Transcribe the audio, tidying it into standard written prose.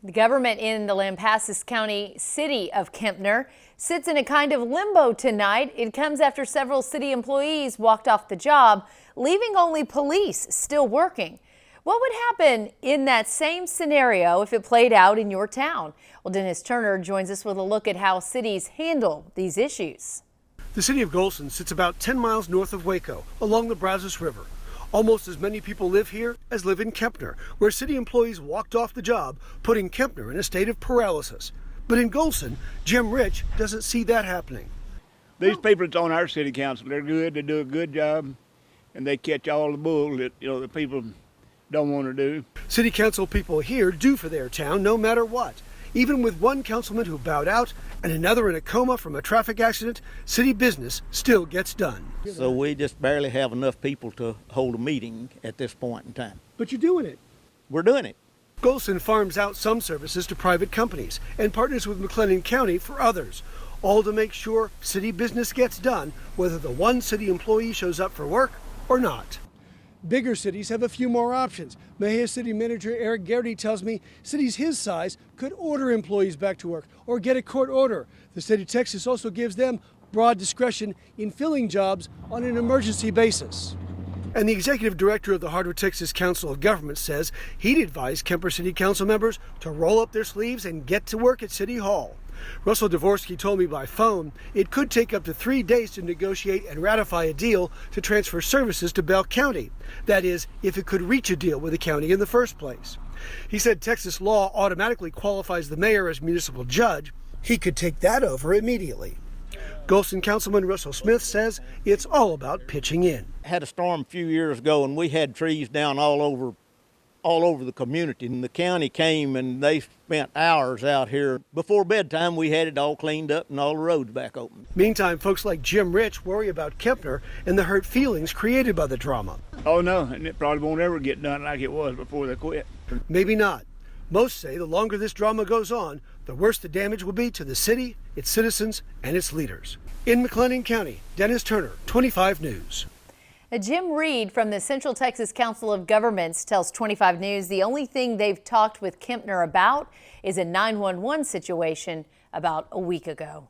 The government in the Lampasas County city of Kempner sits in a kind of limbo tonight. It comes after several city employees walked off the job, leaving only police still working. What would happen in that same scenario if it played out in your town? Well, Dennis Turner joins us with a look at how cities handle these issues. The city of Golson sits about 10 miles north of Waco, along the Brazos River. Almost as many people live here as live in Kempner, where city employees walked off the job, putting Kempner in a state of paralysis. But in Golson, Jim Rich doesn't see that happening. These people that's on our city council, they're good, they do a good job, and they catch all the bull that the people don't want to do. City council people here do for their town no matter what. Even with one councilman who bowed out and another in a coma from a traffic accident, city business still gets done. So we just barely have enough people to hold a meeting at this point in time. But you're doing it. We're doing it. Golson farms out some services to private companies and partners with McLennan County for others, all to make sure city business gets done, whether the one city employee shows up for work or not. Bigger cities have a few more options. Mejia City Manager Eric Garrity tells me cities his size could order employees back to work or get a court order. The state of Texas also gives them broad discretion in filling jobs on an emergency basis. And the executive director of the Hardwood Texas Council of Governments says he'd advise Kemper City Council members to roll up their sleeves and get to work at City Hall. Russell Dvorsky told me by phone it could take up to 3 days to negotiate and ratify a deal to transfer services to Bell County. That is, if it could reach a deal with the county in the first place. He said Texas law automatically qualifies the mayor as municipal judge. He could take that over immediately. Golson Councilman Russell Smith says it's all about pitching in. Had a storm a few years ago and we had trees down all over the community, and the county came and they spent hours out here. Before bedtime we had it all cleaned up and all the roads back open. Meantime, folks like Jim Rich worry about Kempner and the hurt feelings created by the drama. Oh no, and it probably won't ever get done like it was before they quit. Maybe not. Most say the longer this drama goes on, the worse the damage will be to the city, its citizens, and its leaders. In McLennan County, Dennis Turner, 25 News. Jim Reed from the Central Texas Council of Governments tells 25 News the only thing they've talked with Kempner about is a 911 situation about a week ago.